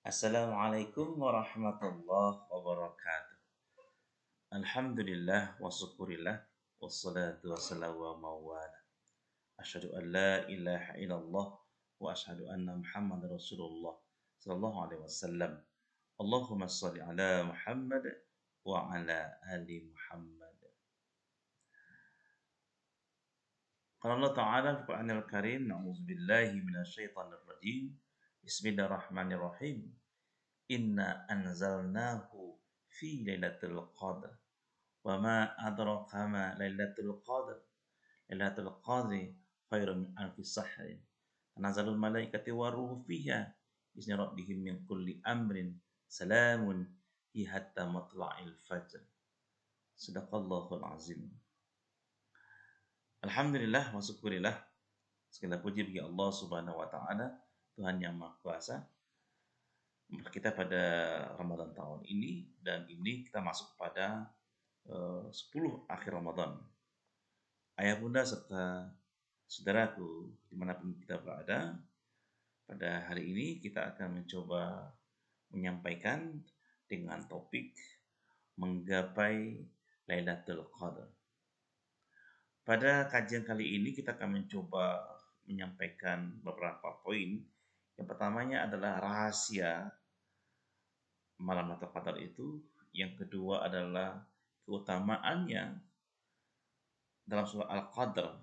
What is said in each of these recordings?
Assalamualaikum warahmatullahi wabarakatuh. Alhamdulillah wa syukurillah wassalatu wassalamu wa mawala. Asyhadu an la ilaha illallah wa asyhadu anna Muhammadar Rasulullah sallallahu alaihi wasallam. Allahumma shalli ala Muhammad wa ala ali Muhammad. Qala Allah Ta'ala fi Qur'anil Karim, na'udzubillahi minasyaitonir rajim. Bismillahirrahmanirrahim. Inna anzalnahu fi lailatul qadr wa ma adraka ma lailatul qadr. Lailatul qadri khairun min alfi sahrin. Tanazalul malaikati waruhu fiha bismi rabbihim min kulli amrin salamun hi hatta matla'il fajr. Sadaqallahul azim. Alhamdulillah wa syukurillah. Segala puji bagi Allah Subhanahu wa taala, Tuhan yang Maha Kuasa. Kita pada Ramadan tahun ini, dan ini kita masuk pada 10 akhir Ramadan. Ayah bunda serta saudaraku dimanapun kita berada, pada hari ini kita akan mencoba menyampaikan dengan topik menggapai Lailatul Qadar. Pada kajian kali ini kita akan mencoba menyampaikan beberapa poin. Yang pertamanya adalah rahasia malam Lailatul Qadar itu. Yang kedua adalah keutamaannya dalam surah Al-Qadr.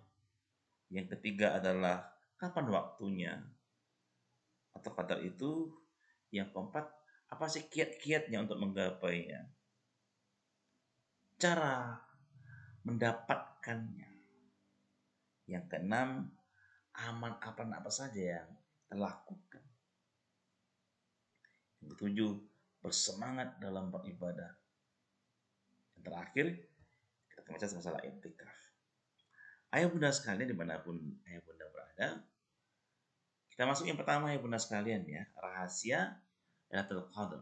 Yang ketiga adalah kapan waktunya atau qadar itu. Yang keempat, apa sih kiat-kiatnya untuk menggapainya, cara mendapatkannya. Yang keenam, amal apa saja yang terlakukan. Yang ketujuh, bersemangat dalam beribadah. Yang terakhir, kita akan bicara masalah i'tikaf. Ayah bunda sekalian dimanapun ayah bunda berada, kita masuk yang pertama ayah bunda sekalian ya, rahasia Lailatul Qadar.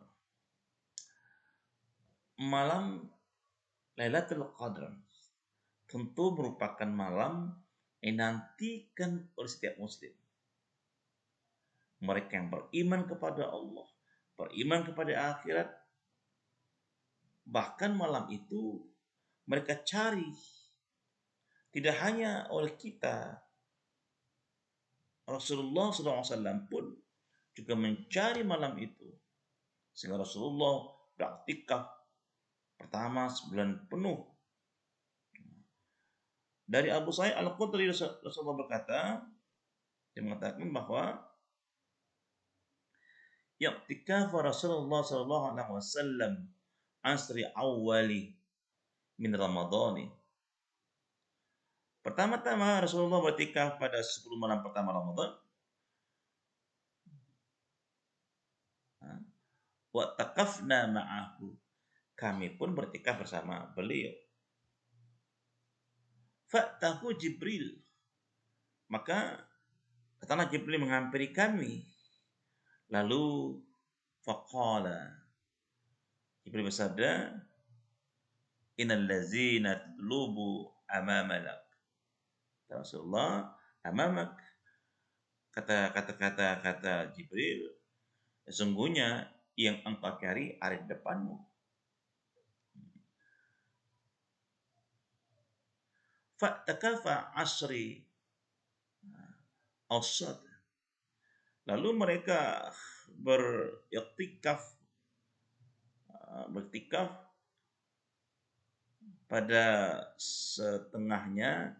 Malam Lailatul Qadar tentu merupakan malam yang dinantikan oleh setiap muslim. Mereka yang beriman kepada Allah, beriman kepada akhirat, bahkan malam itu mereka cari. Tidak hanya oleh kita, Rasulullah SAW pun juga mencari malam itu. Sehingga Rasulullah beriktikaf pertama 9 penuh. Dari Abu Sa'id Al-Khudri, Rasulullah berkata, dia mengatakan bahwa i'tikaf Rasulullah sallallahu alaihi wasallam asri awali min Ramadhani. Pertama-tama Rasulullah beriktikaf pada 10 malam pertama Ramadan. Wa taqafna ma'ahu. Kami pun beriktikaf bersama beliau. Fa'tahu Jibril. Maka datanglah Jibril menghampiri kami. Lalu faqala. Jibril bersabda, innal ladzina tatlubu amamalak. Rasulullah, amamak. Kata Jibril, sesungguhnya yang engkau cari ada di depanmu. Fa'takafa asri awsad. Lalu mereka beriktikaf pada setengahnya.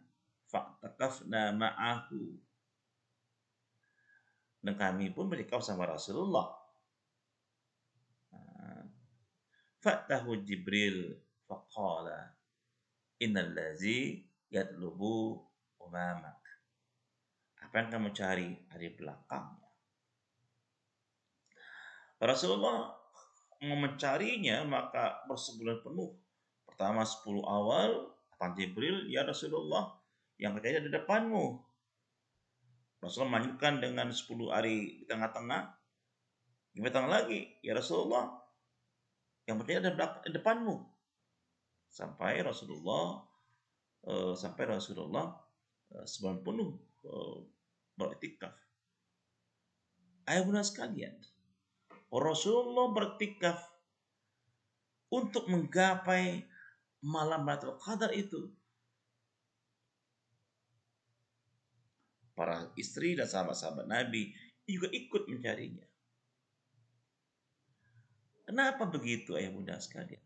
Fa'takafna ma'ahu. Dan kami pun beriktikaf sama Rasulullah. Fa'tahu Jibril faqala innal ladzi yatlubu umamak. Apa yang kamu cari ada di belakangnya. Rasulullah mau mencarinya maka bersebulan penuh. Pertama 10 awal, datang Jibril, ya Rasulullah, yang ketiga ada di depanmu. Rasulullah melanjutkan dengan 10 hari di tengah-tengah. Datang lagi, ya Rasulullah, yang ketiga ada di depanmu. Sampai Rasulullah sebulan penuh beriktikaf. Ayah bunda sekalian, Rasulullah bertikaf untuk menggapai malam Lailatul Qadar itu. Para istri dan sahabat-sahabat Nabi juga ikut mencarinya. Kenapa begitu, ayah bunda sekalian?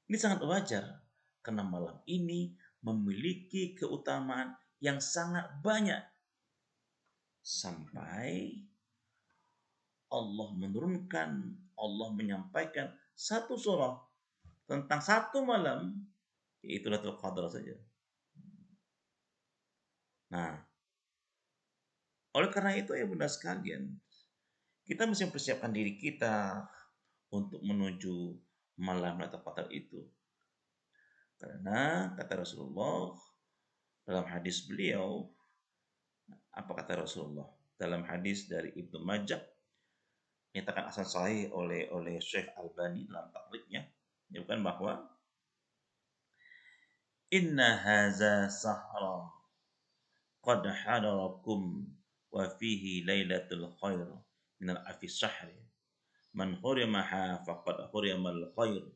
Ini sangat wajar karena malam ini memiliki keutamaan yang sangat banyak. Sampai Allah menurunkan, Allah menyampaikan satu surah tentang satu malam, yaitu Lailatul Qadar saja. Nah, oleh karena itu ya bunda sekalian, kita mesti mempersiapkan diri kita untuk menuju malam Lailatul Qadar itu. Karena kata Rasulullah dalam hadis beliau, apa kata Rasulullah? Dalam hadis dari Ibnu Majah, nyatakan asal sahih oleh Syekh Albani dalam takribnya, menyebutkan bahwa inna haza sahra qad hadarakum wa fihi lailatul khair min al-afi sahri man hurimaha faqad hurimal khair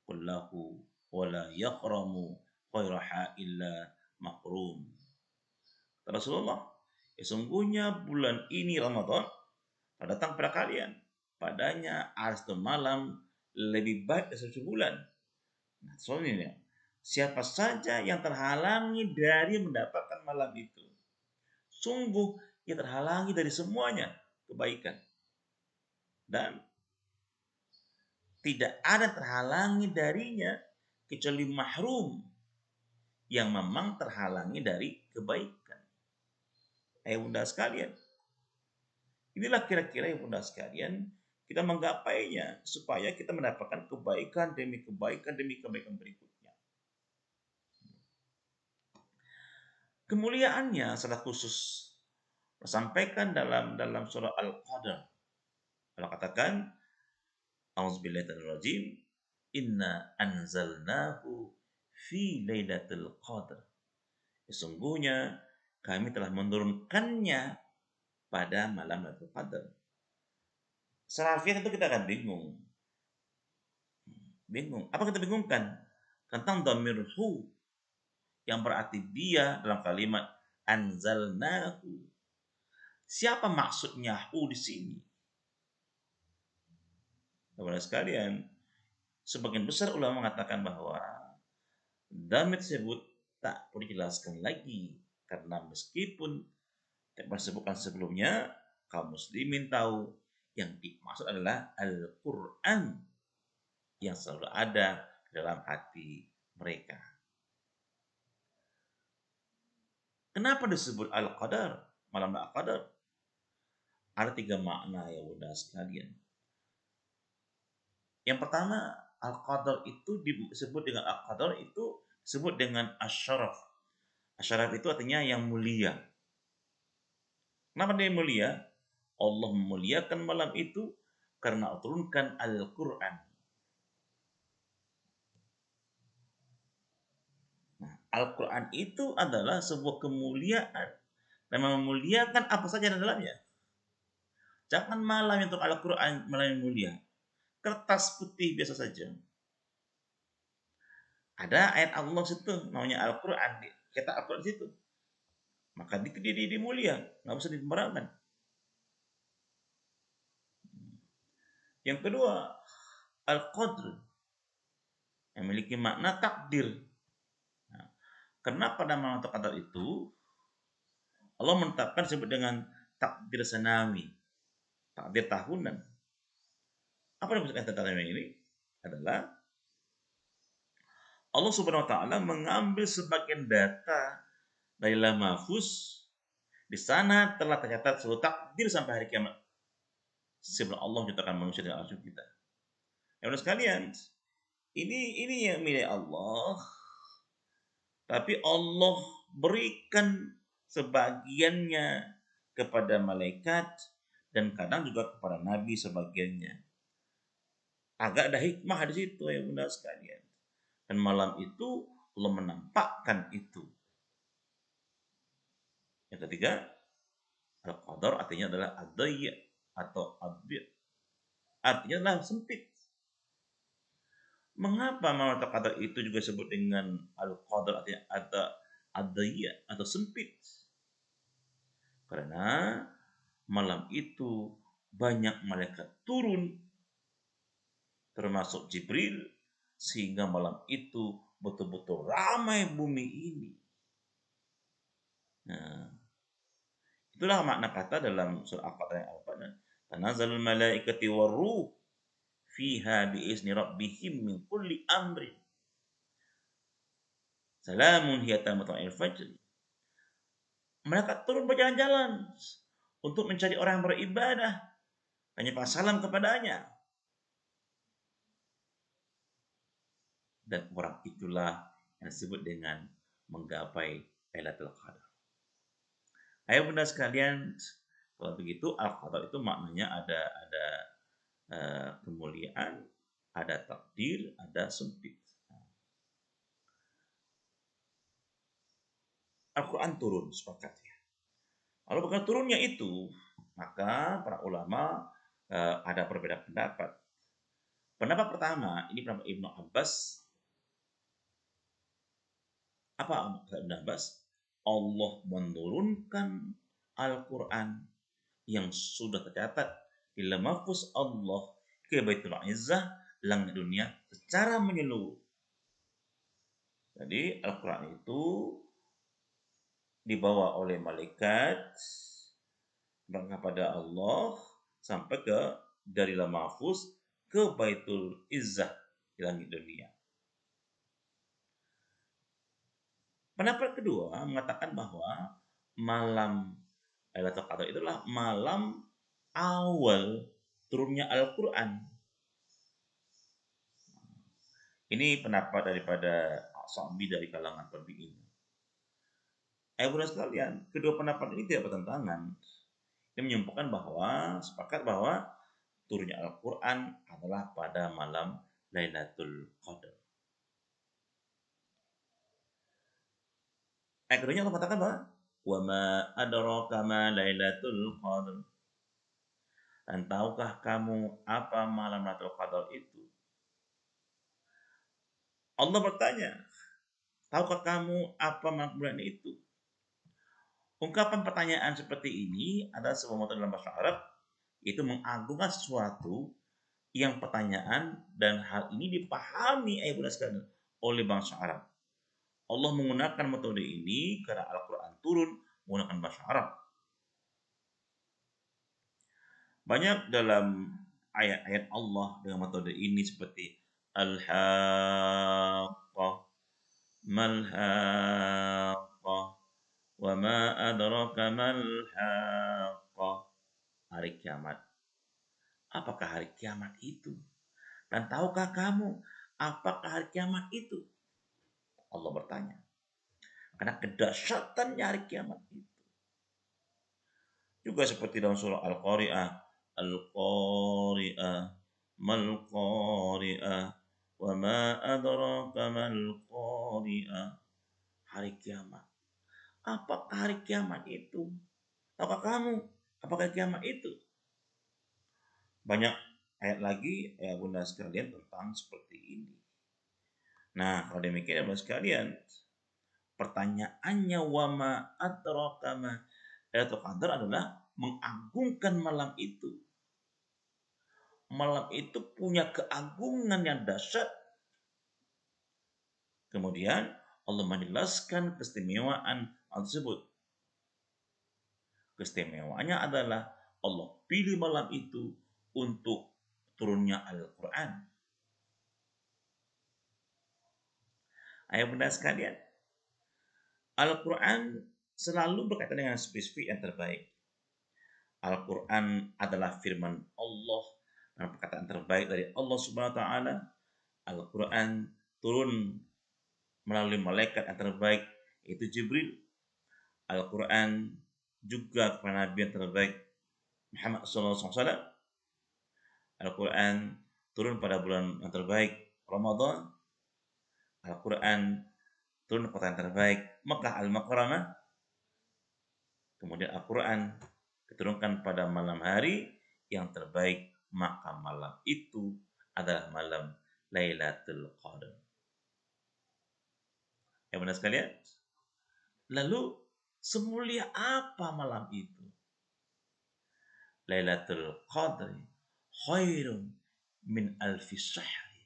kullahu wa la yakhramu khairaha illa makrum. Rasulullah, sesungguhnya bulan ini Ramadan datang pada kalian. Padanya satu malam lebih baik dari 1 bulan. Nah, soalnya siapa saja yang terhalangi dari mendapatkan malam itu, sungguh ia terhalangi dari semuanya kebaikan. Dan tidak ada terhalangi darinya kecuali mahrum yang memang terhalangi dari kebaikan. Ayo bunda sekalian, inilah kira-kira yang bunda sekalian kita menggapainya supaya kita mendapatkan kebaikan demi kebaikan berikutnya. Kemuliaannya salah khusus disampaikan dalam surah Al-Qadar. Allah katakan, A'udzubillahiminasyaitonirrajim, inna anzalnahu fi lailatul qadar. Sesungguhnya kami telah menurunkannya pada malam Lailatul Qadar. Serafian itu kita akan bingung. Apa kita bingungkan? Tentang dhamir hu yang berarti dia dalam kalimat anzalnahu. Siapa maksudnya hu di sini? Kepada sekalian, sebagian besar ulama mengatakan bahwa dhamir tersebut tak perlu dijelaskan lagi karena meskipun tidak disebutkan sebelumnya, kaum muslimin tahu yang dimaksud adalah Al-Quran yang selalu ada dalam hati mereka. Kenapa disebut Al-Qadar, malam Al-Qadar? Ada 3 makna ya bunda sekalian. Yang pertama, Al-Qadar itu disebut dengan Al-Qadar itu disebut dengan Asy-Syaraf. Asy-Syaraf itu artinya yang mulia. Kenapa dia mulia? Allah memuliakan malam itu karena turunkan Al-Quran. Nah, Al-Quran itu adalah sebuah kemuliaan dan memuliakan apa saja di dalamnya. Jangan malam untuk Al-Quran malam yang mulia. Kertas putih biasa saja. Ada ayat Allah situ namanya Al-Quran. Kita Al-Quran situ. Maka itu dia mulia. Nggak usah disembarangan. Yang kedua, Al-Qadr yang memiliki makna takdir. Nah, karena pada malam Qadar itu Allah menetapkan disebut dengan takdir sanawi, takdir tahunan. Apa yang maksudnya takdir sanawi ini? Adalah Allah Subhanahu wa taala mengambil sebagian data dari Lauh Mahfuz. Di sana telah tercatat seluruh takdir sampai hari kiamat. Sebelum Allah menciptakan manusia dan arsy kita. Ya sekalian, ini yang milik Allah. Tapi Allah berikan sebagiannya kepada malaikat dan kadang juga kepada nabi sebagiannya. Agak ada hikmah di situ ya bunda sekalian. Dan malam itu Allah menampakkan itu. Yang ketiga, Al-Qadar artinya adalah ad-dayy' atau ad-bi'. artinya adalah sempit. Mengapa malam Qadar itu juga disebut dengan al-qadar, artinya ada adiyah atau sempit? Karena malam itu banyak malaikat turun termasuk Jibril sehingga malam itu betul-betul ramai bumi ini. Nah, itulah makna kata dalam surah Al-Qadar yang Al-Qadar. Tanazzalul malaikati waruh fiha biizni rabbihim min kulli amrin. Salamun hiya tamata'il fajr. Mereka turun berjalan-jalan untuk mencari orang yang beribadah. Hanya salam kepadanya. Dan orang itulah yang disebut dengan menggapai Lailatul Qadar. Ayo bunda sekalian, kalau begitu Al-Qadar itu maknanya ada kemuliaan, ada takdir, ada sempit. Al-Quran turun, sepakat ya. Kalau bukan turunnya itu, maka para ulama ada perbedaan pendapat. Pendapat pertama, ini pendapat Ibnu Abbas. Apa kata Ibnu Abbas? Allah menurunkan Al-Quran yang sudah tercatat di Lauhul Mahfuz Allah ke Baitul Izzah, langit dunia secara menyeluruh. Jadi Al-Quran itu dibawa oleh malaikat kepada Allah sampai ke dari Lauhul Mahfuz ke Baitul Izzah di langit dunia. Pendapat kedua mengatakan bahwa malam Lailatul Qadar itulah malam awal turunnya Al-Quran. Ini pendapat daripada Sa'bi dari kalangan tabi'in. Ayah sekalian, kedua pendapat ini tidak bertentangan. Ini menyimpulkan bahwa sepakat bahwa turunnya Al-Quran adalah pada malam Lailatul Qadar. Ayat keduanya Allah katakan bahwa wa ma adraka ma Lailatul Qadar. Dan tahukah kamu apa malam Lailatul Qadar itu? Allah bertanya, tahukah kamu apa malam itu? Ungkapan pertanyaan seperti ini adalah sebuah moto dalam bahasa Arab, yaitu mengagungkan sesuatu yang pertanyaan dan hal ini dipahami oleh bangsa Arab. Allah menggunakan metode ini karena Al-Quran turun menggunakan bahasa Arab. Banyak dalam ayat-ayat Allah dengan metode ini seperti Al-Haqqah, Mal-Haqqah, wa ma adraka Mal-Haqqah. Hari kiamat. Apakah hari kiamat itu? Dan tahukah kamu apakah hari kiamat itu? Allah bertanya. Karena kedahsyatannya hari kiamat itu. Juga seperti dalam surah Al-Qari'ah, Al-Qari'ah, Mal-Qari'ah, wa ma adraka Mal-Qari'ah. Hari kiamat. Apakah hari kiamat itu? Tahukah kamu apakah hari kiamat itu? Banyak ayat lagi ya bunda sekalian tentang seperti ini. Nah, kalau demikian bunda sekalian, pertanyaannya wama adraka ma Lailatul Qadar adalah mengagungkan malam itu. Malam itu punya keagungan yang dahsyat. Kemudian Allah menjelaskan keistimewaan tersebut. Keistimewaannya adalah Allah pilih malam itu untuk turunnya Al-Quran. Ayah bunda sekalian, Al-Quran selalu berkaitan dengan spesifik yang terbaik. Al-Quran adalah firman Allah dan perkataan terbaik dari Allah Subhanahu wa taala. Al-Quran turun melalui malaikat yang terbaik yaitu Jibril. Al-Quran juga kepada Nabi yang terbaik Muhammad SAW. Al-Quran turun pada bulan yang terbaik Ramadan. Al-Quran turun pada yang terbaik Makkah Al-Mukarramah. Kemudian Al-Quran diturunkan pada malam hari yang terbaik maka malam itu adalah malam Lailatul Qadar. Ya benar sekalian. Lalu semulia apa malam itu? Lailatul Qadri khairun min alfi syahri.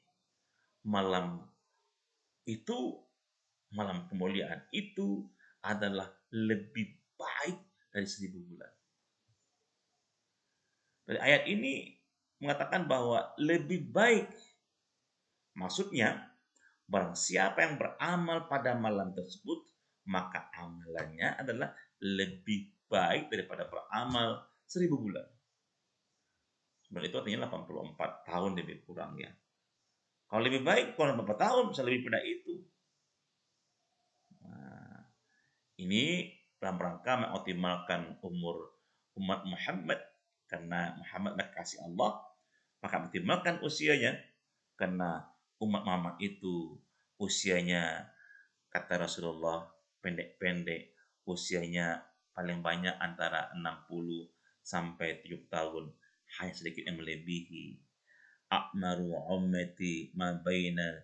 Malam itu, malam kemuliaan itu adalah lebih baik dari 1000 bulan. Dari ayat ini mengatakan bahwa lebih baik. Maksudnya, barang siapa yang beramal pada malam tersebut, maka amalannya adalah lebih baik daripada beramal 1000 bulan. Sebenarnya itu artinya 84 tahun lebih kurang ya. Kalau lebih baik, kalau berapa tahun bisa lebih pada itu. Nah, ini dalam rangka mengoptimalkan umur umat Muhammad, karena Muhammad adalah kasih Allah, maka optimalkan usianya, karena umat Muhammad itu usianya, kata Rasulullah, pendek-pendek, usianya paling banyak antara 60 sampai 70 tahun, hanya sedikit yang melebihi. A'maru ummati ma baina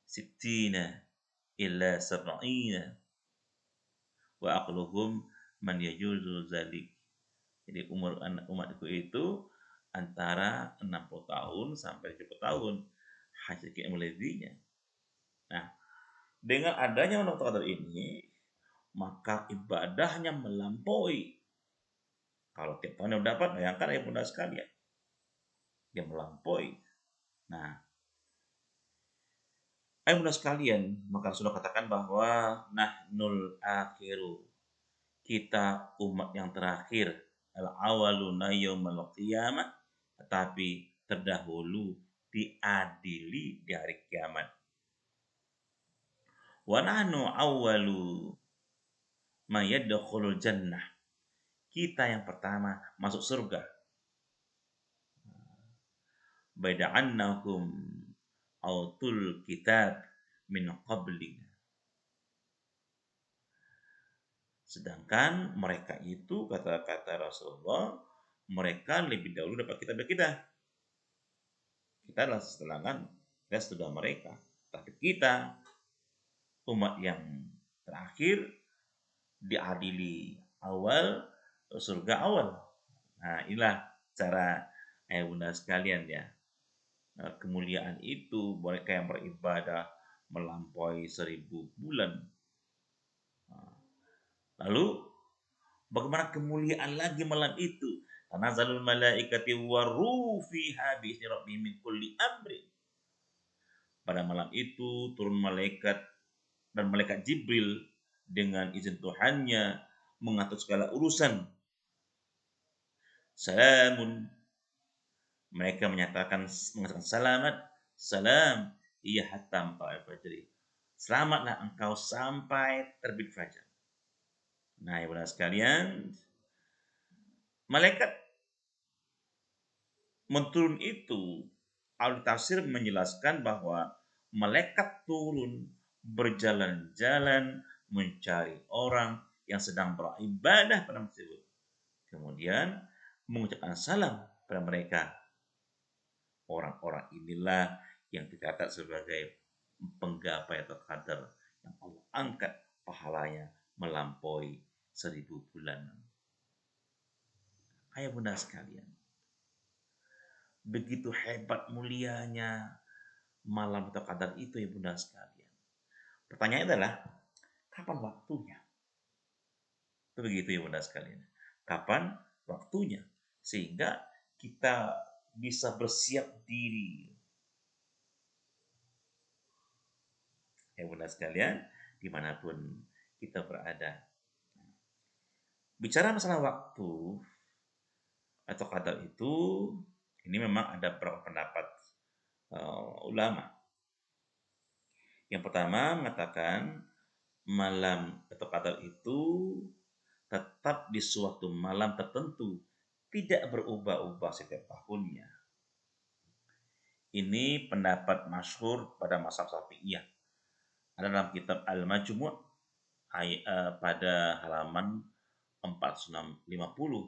sittina illa sab'ina wa aqluhum man yajuzu zalik. Jadi umur anak umatku itu antara 60 tahun sampai 70 tahun, hanya sedikit yang melebihinya. Nah, dengan adanya Lailatul Qadar ini, maka ibadahnya melampaui. Kalau tiap tahun yang dapat, bayangkan ya bunda sekalian, dia melampaui. Nah, ayo bunda sekalian, maka sudah katakan bahwa nahnul akhiru, kita umat yang terakhir, al awaluna yaumal qiyamah, tetapi terdahulu diadili di hari kiamat. Wa nahnu awwalu ma yadkhulul jannah, kita yang pertama masuk surga. Bada'annahum autul kitab min qabli. Sedangkan mereka itu, kata-kata Rasulullah, mereka lebih dahulu dapat kitab dari kita. Kita adalah setelangan dan sudah mereka. Tapi kita, umat yang terakhir, diadili awal, surga awal. Nah, inilah cara bunda sekalian ya. Kemuliaan itu, mereka yang beribadah melampaui 1000 bulan. Lalu bagaimana kemuliaan lagi malam itu? Tanazzalul malaikati waruh fiha bi rabbihim min kulli amrin. Pada malam itu turun malaikat dan malaikat Jibril dengan izin Tuhannya mengatur segala urusan. Salamun, mereka mengatakan selamat, salam, iya hatta matla'il fajri. Selamatlah engkau sampai terbit fajar. Nah, ibu sekalian, malaikat menturun itu, ahli tafsir menjelaskan bahwa malaikat turun berjalan-jalan mencari orang yang sedang beribadah pada malam tersebut. Kemudian mengucapkan salam pada mereka. Orang-orang inilah yang dicatat sebagai penggapai atau qadar yang Allah angkat pahalanya melampaui 1000 bulan. Ayah bunda sekalian, begitu hebat mulianya malam atau qadar itu ya bunda sekalian. Pertanyaannya adalah kapan waktunya? Itu begitu ya bunda sekalian. Kapan waktunya? Sehingga kita bisa bersiap diri. Ya bunda sekalian, dimanapun kita berada. Bicara masalah waktu atau qadar itu, ini memang ada beberapa pendapat ulama. Yang pertama mengatakan malam atau qadar itu tetap di suatu malam tertentu, tidak berubah-ubah setiap tahunnya. Ini pendapat masyhur pada mazhab Syafi'iyah. Ada dalam kitab Al-Majmu' pada halaman 450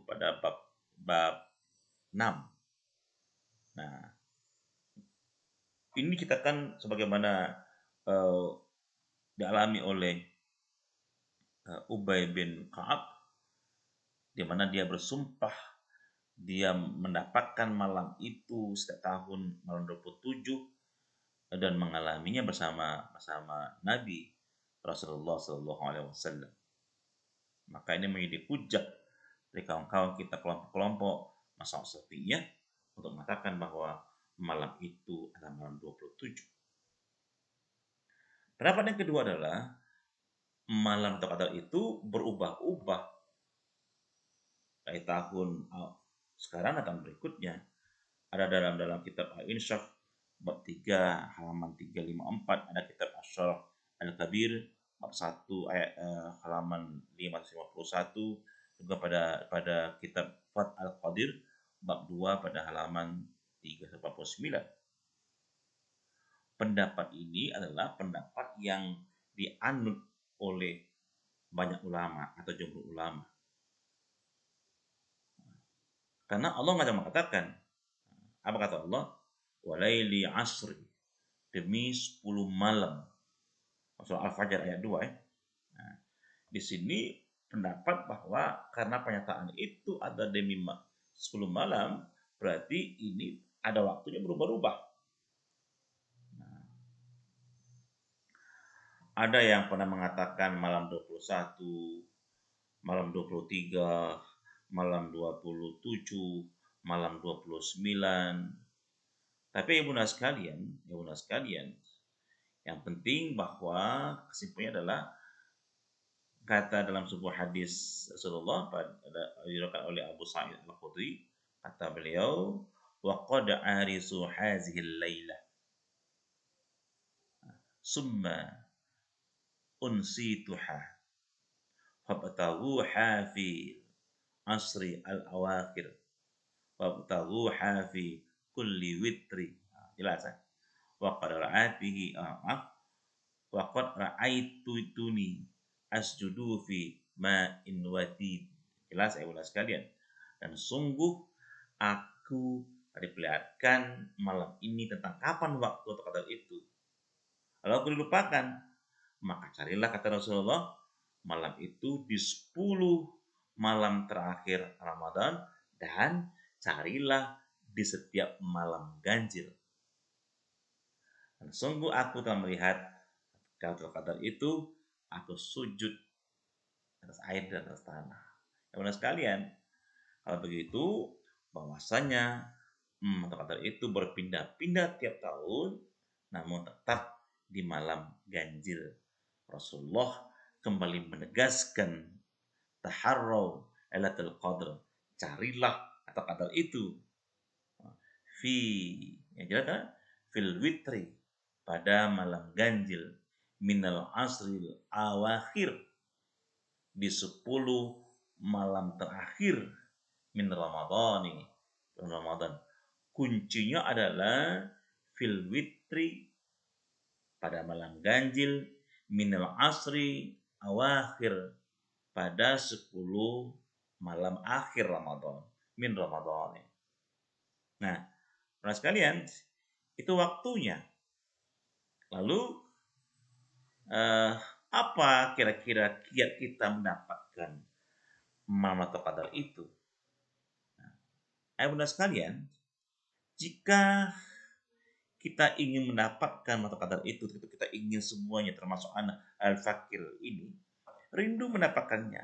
pada bab 6. Nah, ini kita kan sebagaimana eh, dialami oleh Ubay bin Ka'ab, di mana dia bersumpah dia mendapatkan malam itu setiap tahun malam 27 dan mengalaminya bersama bersama Nabi Rasulullah Shallallahu Alaihi Wasallam. Maka ini menjadi hujah dari kawan-kawan kita kelompok-kelompok Masyarakat Syafi'iyah untuk mengatakan bahwa malam itu adalah malam 27. Pendapat yang kedua adalah malam Qadar itu berubah-ubah dari tahun sekarang akan berikutnya. Ada dalam dalam kitab Al-Insyaf bab 3 halaman 354, ada kitab Asyarah Al-Kabir bab 1 ayat halaman 551, juga pada kitab Fat Al-Qadir bab 2 pada halaman 349. Pendapat ini adalah pendapat yang dianut oleh banyak ulama atau jumhur ulama. Karena Allah nggak mengatakan, apa kata Allah? Walaili asri, demi 10 malam. Surah Al-Fajr ayat 2 ya. Nah, di sini pendapat bahwa karena pernyataan itu ada demi 10 malam, berarti ini ada waktunya berubah-ubah. Nah, ada yang pernah mengatakan malam 21, malam 23, malam 27, malam 29. Tapi ibu sekalian, yang penting bahwa kesimpulannya adalah kata dalam sebuah hadis Rasulullah diriwayatkan oleh Abu Sa'id Al-Khudri, kata beliau, wa qad arisu hazihi al-lailah summa unsituha fabtaghuha fi asri al-awakhir wabtaghuha fi kulli witri. Jelas kan? Wa qad ra'atihi wa qad ra'aituni asjudu fi ma'in watid. Jelas ya ulas sekalian. Dan sungguh aku diperlihatkan malam ini tentang kapan waktu atau kata itu. Kalau aku dilupakan, maka carilah kata Rasulullah malam itu di 10 malam terakhir Ramadan, dan carilah di setiap malam ganjil. Dan sungguh aku telah melihat kata itu, aku sujud atas air dan atas tanah. Ya benar sekalian. Kalau begitu, bahwasanya kata itu berpindah-pindah tiap tahun, namun tetap di malam ganjil. Rasulullah kembali menegaskan taharraw lailatul qadr, carilah atau qadar itu fi, yang jelas kan, fil witri, pada malam ganjil, minal asril awakhir, di 10 malam terakhir, min ramadhani, Ramadan. Kuncinya adalah fil witri, pada malam ganjil, minal asri awakhir, pada 10 malam akhir Ramadan, min Ramadan. Nah, teman sekalian, itu waktunya. Lalu apa kira-kira kiat kita mendapatkan malam atau qadar itu? Ayo bunda sekalian, jika kita ingin mendapatkan mata qadar itu, kita ingin semuanya termasuk anak al-fakir ini rindu mendapatkannya,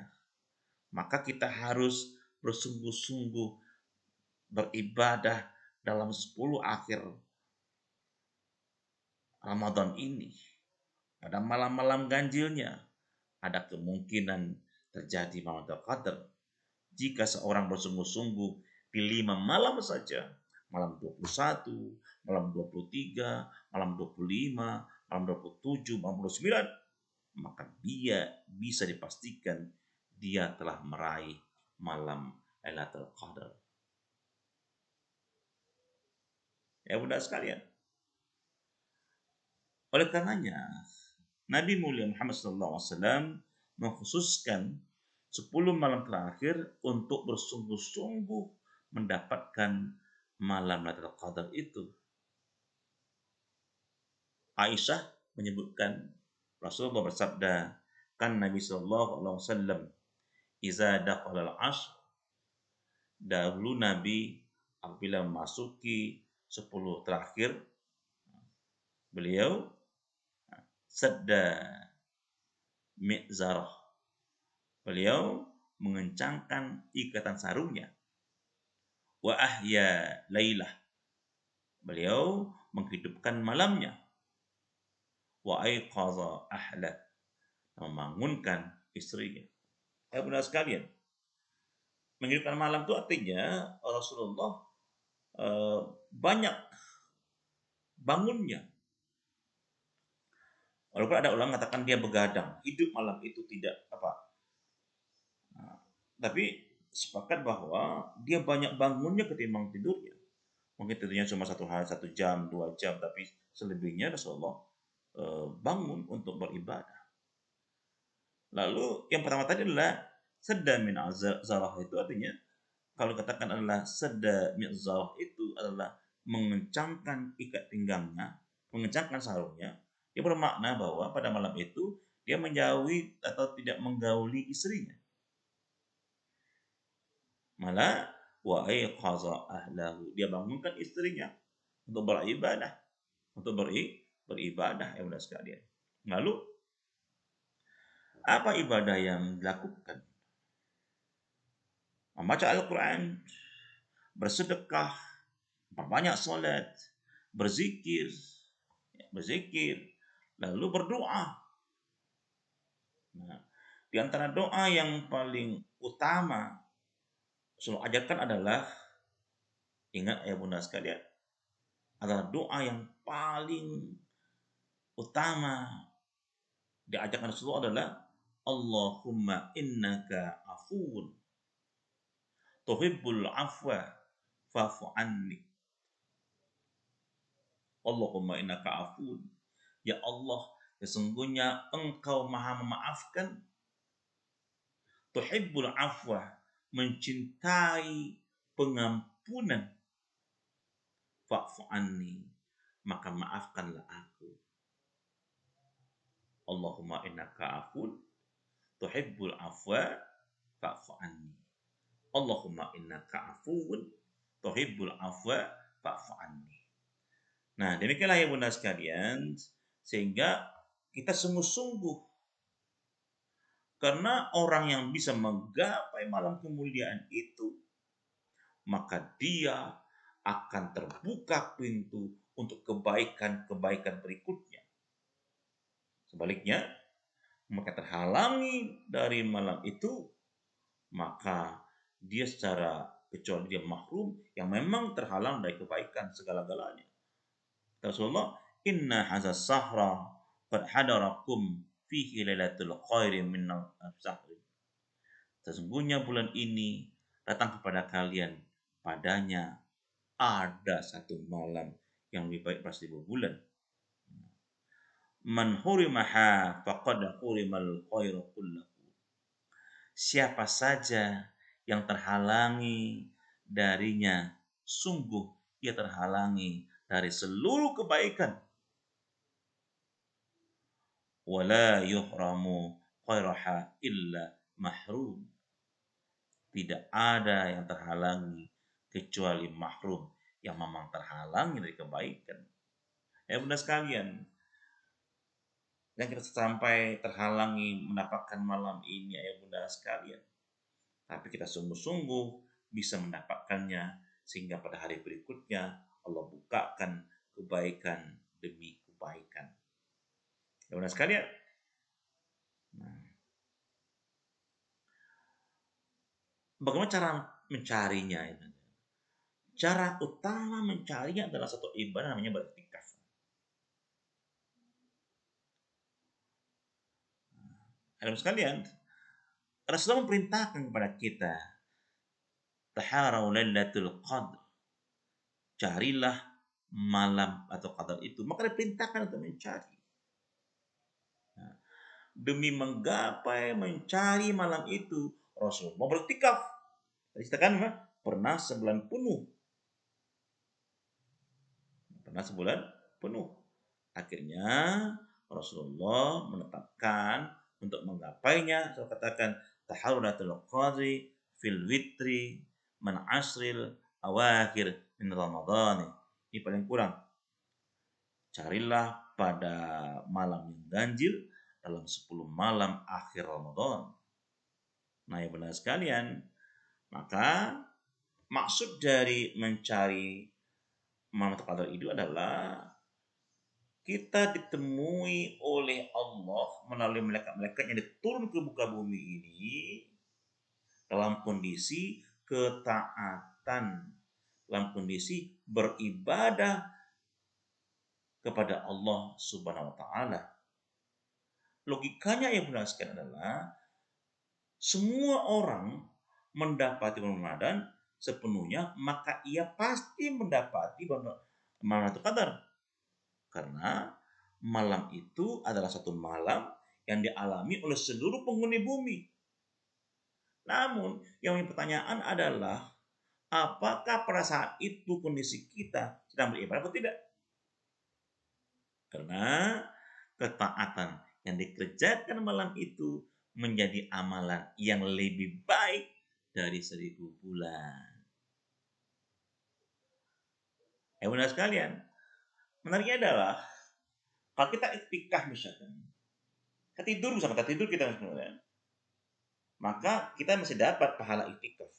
maka kita harus bersungguh-sungguh beribadah dalam 10 akhir Ramadan ini. Pada malam-malam ganjilnya ada kemungkinan terjadi malam qadar. Jika seorang bersungguh-sungguh di 5 malam saja, malam 21, malam 23, malam 25, malam 27, malam 29, maka dia bisa dipastikan dia telah meraih malam Lailatul Qadar. Ya bunda sekalian, oleh karenanya Nabi mulia Muhammad SAW mengkhususkan 10 malam terakhir untuk bersungguh-sungguh mendapatkan malam Lailatul Qadar itu. Aisyah menyebutkan Rasulullah bersabda, kan Nabi sallallahu alaihi wasallam iza daqala al-ashr, dahulu Nabi apabila memasuki 10 terakhir, beliau sadda mi'zarah, beliau mengencangkan ikatan sarungnya, wa ahya lailah, beliau menghidupkan malamnya, wa aiqaza ahla, membangunkan istrinya. Ya benar sekalian, menghidupkan malam itu artinya Rasulullah banyak bangunnya. Walaupun ada ulama mengatakan dia begadang, hidup malam itu tidak apa. Nah, tapi sepakat bahwa dia banyak bangunnya ketimbang tidurnya. Mungkin tidurnya cuma 1 hari, 1 jam, 2 jam, tapi selebihnya Rasulullah bangun untuk beribadah. Lalu yang pertama tadi adalah sedda min zarah, itu artinya kalau katakan adalah sedda min zarah itu adalah mengencangkan ikat pinggangnya, mengencangkan sarungnya. Dia bermakna bahwa pada malam itu dia menjauhi atau tidak menggauli istrinya. Malah wa aiqaza ahlahu, dia bangunkan istrinya untuk beribadah, untuk beribadah ya mudah sekalian. Lalu apa ibadah yang dilakukan? Membaca Al-Quran, bersedekah, banyak salat, berzikir, lalu berdoa. Nah, di antara doa yang paling utama Rasulullah ajarkan adalah, ingat ya bunda sekalian, adalah doa yang paling utama diajarkan Rasulullah adalah Allahumma innaka afuun tuhibbul afwa fa'fu anni. Allahumma innaka afuun, ya Allah, sesungguhnya engkau maha memaafkan, tuhibbul afwa, mencintai pengampunan, fa'fu anni, maka maafkanlah aku. Allahumma innaka afuun tuhibbul afwa fa'fu anni. Allahumma innaka afuun tuhibbul afwa fa'fu anni. Nah, demikianlah ya bunda sekalian, sehingga kita sungguh-sungguh, karena orang yang bisa menggapai malam kemuliaan itu, maka dia akan terbuka pintu untuk kebaikan-kebaikan berikutnya. Sebaliknya, maka terhalangi dari malam itu, maka dia secara kecuali dia mahrum yang memang terhalang dari kebaikan segala-galanya. Rasulullah, inna hazas sahra qad hadarakum fihi lailatul khairi min sahri. Sesungguhnya bulan ini datang kepada kalian, padanya ada satu malam yang lebih baik pada 1000 bulan. Man hurimaha faqad hurimal khairu kullahu. Siapa saja yang terhalangi darinya, sungguh ia terhalangi dari seluruh kebaikan. Wala yuhramu khairaha illa mahrum. Tidak ada yang terhalangi kecuali mahrum, yang memang terhalangi dari kebaikan. Ya bunda sekalian, yang kita sampai terhalangi mendapatkan malam ini ya bunda sekalian, tapi kita sungguh-sungguh bisa mendapatkannya, sehingga pada hari berikutnya Allah bukakan kebaikan demi kebaikan. Ya bunda sekalian, nah, bagaimana cara mencarinya? Cara utama mencarinya adalah satu ibadah namanya beriktikaf. Hadirin sekalian, Rasulullah memerintahkan kepada kita, taharau lailatul qadr, carilah malam atau qadar itu. Maka diperintahkan untuk mencari. Nah, demi menggapai mencari malam itu, Rasulullah beriktikaf. Tadi kita kan pernah sebulan penuh. pernah sebulan penuh. Akhirnya Rasulullah menetapkan untuk menggapainya, saya katakan tahawuratul qadri fil witri man asril awakhir min Ramadan. Ini paling kurang. Carilah pada malam yang ganjil dalam 10 malam akhir Ramadan. Nah, ya benar sekalian. Maka maksud dari mencari malam Qadar itu adalah kita ditemui oleh Allah melalui malaikat-malaikat yang diturun ke muka bumi ini dalam kondisi ketaatan, dalam kondisi beribadah kepada Allah Subhanahu wa taala. Logikanya yang benar sekali adalah semua orang mendapati bulan Ramadan sepenuhnya, maka ia pasti mendapati malam Qadar. Karena malam itu adalah satu malam yang dialami oleh seluruh penghuni bumi. Namun, yang menjadi pertanyaan adalah apakah pada saat itu kondisi kita sedang beribadah atau tidak? Karena ketaatan yang dikerjakan malam itu menjadi amalan yang lebih baik dari 1000 bulan. Benar sekalian. Menariknya adalah kalau kita iktikaf misalkan, kita tidur kita sebenarnya, maka kita masih dapat pahala iktikaf.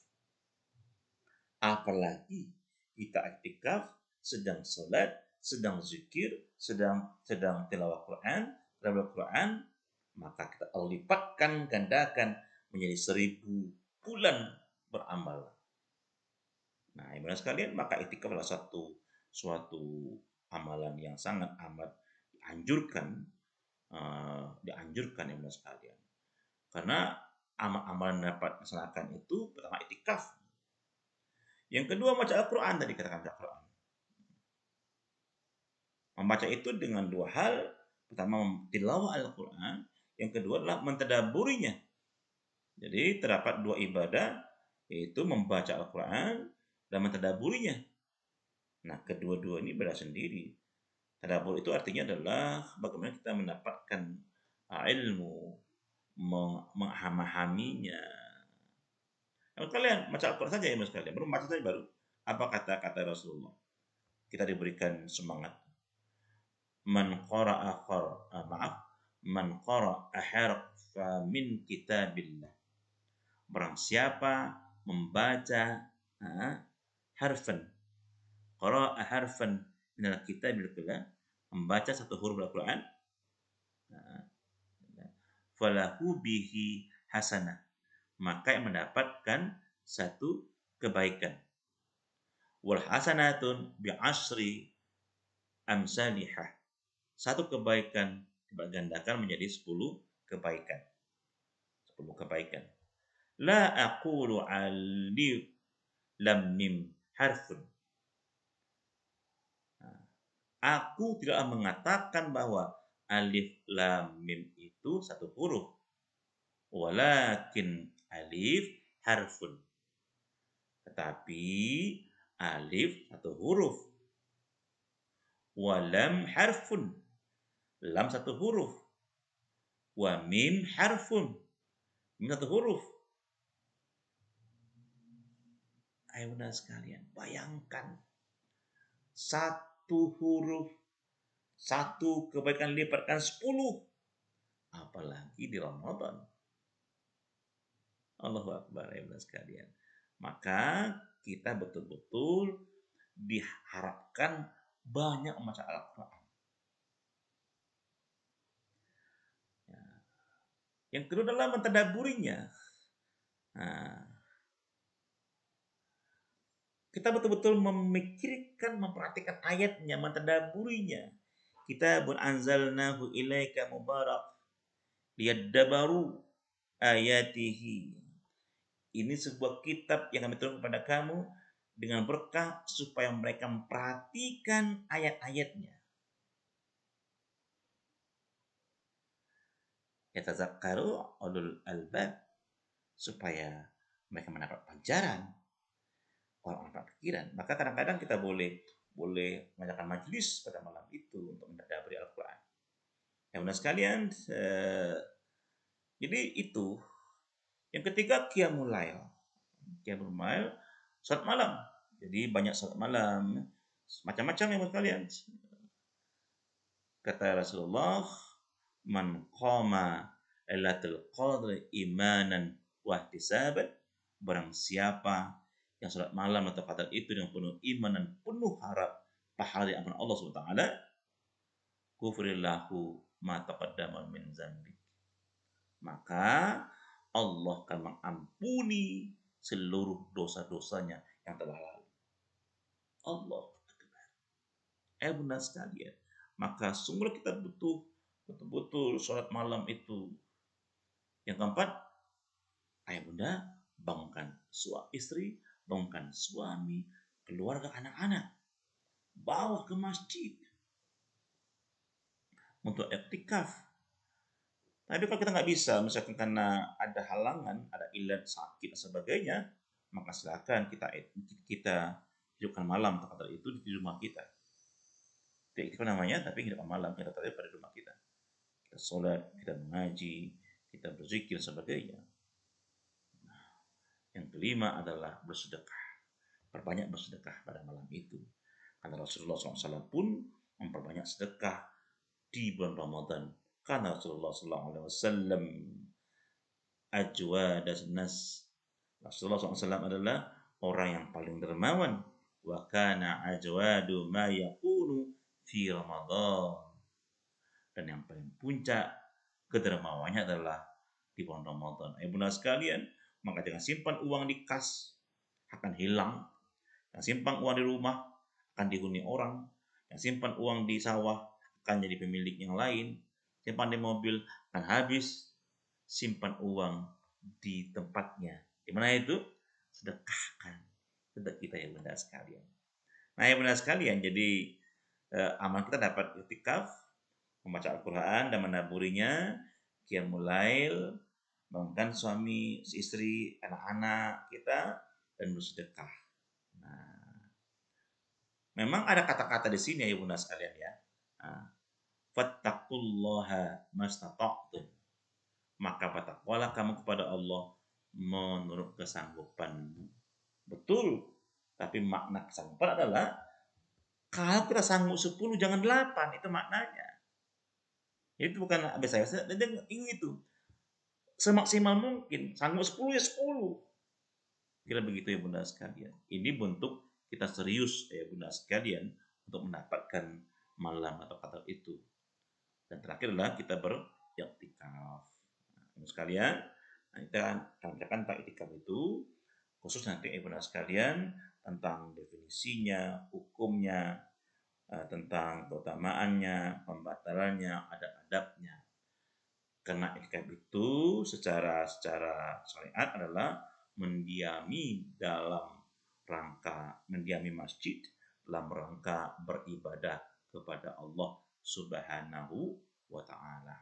Apalagi kita iktikaf sedang sholat, sedang zikir, sedang tilawah Quran, maka kita lipatkan gandakan menjadi 1000 bulan beramal. Nah, ibu sekalian, maka iktikaf adalah suatu amalan yang sangat amat dianjurkan ibu sekalian. Karena amalan dapat melaksanakan itu pertama iktikaf. Yang kedua membaca Al-Quran, tadi katakan Al-Quran. Membaca itu dengan dua hal. Pertama tilawah Al-Quran, yang kedua adalah mentadaburinya. Jadi terdapat dua ibadah, yaitu membaca Al-Quran dan mentadaburinya. Nah, kedua-dua ini beda sendiri. Tadabbur itu artinya adalah bagaimana kita mendapatkan ilmu, memahaminya. Kalau kalian baca Al-Quran saja ya mas kalian, baru baca saja baru. Apa kata-kata Rasulullah? Kita diberikan semangat. Man qara'a harfa min kitabillah. Barang siapa membaca harfan. Qara'a harfan min kitabillah, membaca satu huruf Al-Quran, falahu bihi hasanah, maka yang mendapatkan satu kebaikan. Wal hasanatun bi asri amsalihah. Satu kebaikan digandakan menjadi 10 kebaikan. 10 kebaikan. La aqulu alif lam mim harfun. Aku tidak mengatakan bahwa alif lam mim itu satu huruf. Walakin alif harfun. Tetapi alif satu huruf. Walam harfun. Lam satu huruf. Wa mim harfun. Mim satu huruf. Ayo benar sekalian, bayangkan satu huruf, satu kebaikan lipatkan 10. Apalagi di Ramadan. Allahu Akbar ya benar sekalian. Maka kita betul-betul diharapkan banyak membaca Al-Quran. Yang kedua adalah mentadaburinya. Kita betul-betul memikirkan, memperhatikan ayatnya, mentadaburinya. Kitabun anzalnahu ilaika mubarak liyaddabaru ayatihi. Ini sebuah kitab yang kami turunkan kepada kamu dengan berkah supaya mereka memperhatikan ayat-ayatnya. Yatazakkaru ulul albab, supaya mereka mendapat pelajaran, orang-orang pikiran. Maka kadang-kadang kita boleh boleh mengadakan majelis pada malam itu untuk mentadaburi Al-Quran. Ya benar sekalian, jadi itu. Yang ketiga qiyamul lail. Qiyamul lail, salat malam. Jadi banyak salat malam, macam-macam ya sekalian. Kata Rasulullah, man qama lailatul qadri imanan wa ihtisaban, barang siapa yang salat malam atau qadar itu dengan penuh iman dan penuh harap pahala yang akan Allah Subhanahu wa taala, kufrillahu ma taqaddama min dzambi. Maka Allah akan mengampuni seluruh dosa-dosanya yang telah lalu. Allah Akbar. Bunda sekalian, maka sungguh kita butuh betul-betul sholat malam itu. Yang keempat, ayah bunda, bangunkan istri, bangunkan suami, keluarga, anak-anak, bawa ke masjid untuk iktikaf. Tapi kalau kita nggak bisa, misalkan karena ada halangan, ada ilat sakit dan sebagainya, maka silakan kita hidupkan malam terkadang itu di rumah kita. Itu namanya, tapi hidupkan malam kita terkadang pada rumah kita. Kita sholat, kita mengaji, kita berzikir dan sebagainya. Nah, yang kelima adalah bersedekah. Perbanyak bersedekah pada malam itu. Karena Rasulullah SAW pun memperbanyak sedekah di bulan Ramadan. Karena Rasulullah SAW ajwadas nas. Rasulullah SAW adalah orang yang paling dermawan. Wa kana ajwadu ma yakunu fi Ramadan. Dan yang paling puncak kedermawannya adalah di bulan Ramadan. Bunda sekalian, maka jangan simpan uang di kas, akan hilang. Yang simpan uang di rumah akan dihuni orang. Yang simpan uang di sawah akan jadi pemilik yang lain. Simpan di mobil akan habis. Simpan uang di tempatnya. Di mana itu? Sedekahkan. Sedekah kita ya bunda sekalian. Nah ya bunda sekalian, jadi amal kita dapat iktikaf, membaca Al-Quran dan menaburinya, qiyamul lail, bangunkan suami, istri, anak-anak kita, dan bersedekah. Nah, memang ada kata-kata di sini ya bunda sekalian ya. Fattaqullaha mastata'tum. Maka bertakwalah kamu kepada Allah menurut kesanggupanmu. Betul. Tapi makna kesanggupan adalah kalau kita sanggup 10 jangan 8, itu maknanya. Itu bukan biasa. Dan itu semaksimal mungkin, sanggup 10 ya 10. Kira begitu ya bunda sekalian. Ini bentuk kita serius ya bunda sekalian untuk mendapatkan malam atau qadar itu. Dan terakhir adalah kita beriktikaf. Nah, sekalian, kita akan tentang iktikaf itu khusus nanti ya bunda sekalian tentang definisinya, hukumnya, tentang keutamaannya, pembatalannya, adab-adabnya. Karena iktikaf itu secara syariat adalah mendiami dalam rangka mendiami masjid dalam rangka beribadah kepada Allah Subhanahu wa ta'ala.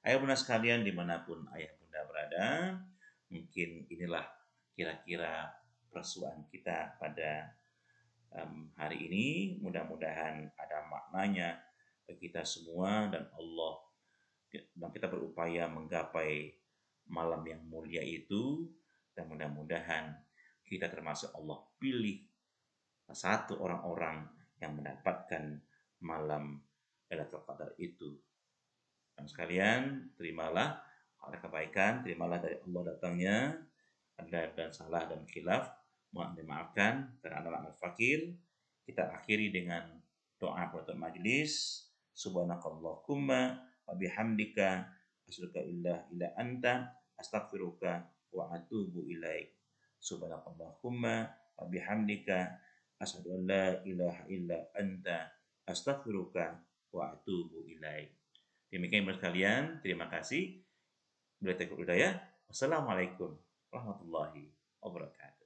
Ayah bunda sekalian dimanapun ayah bunda berada, mungkin inilah kira-kira persuaan kita pada hari ini. Mudah-mudahan ada maknanya bagi kita semua dan Allah, dan kita berupaya menggapai malam yang mulia itu, dan mudah-mudahan kita termasuk Allah pilih satu orang-orang yang mendapatkan malam Lailatul Qadar itu. Dan sekalian, terimalah ada kebaikan, terimalah dari Allah datangnya, ada dan salah dan khilaf, mohon dimaafkan karena anak fakir. Kita akhiri dengan doa penutup majelis. Subhanakallahumma wa bihamdika asyhadu illa anta astaghfiruka wa atubu ilaik. Subhanakallahumma wa bihamdika asyhadu an la ilaha illa anta astaghfiruka wa atubu ilaik. Demikian sekalian, terima kasih. Bila Hidayah. Wassalamualaikum warahmatullahi wabarakatuh.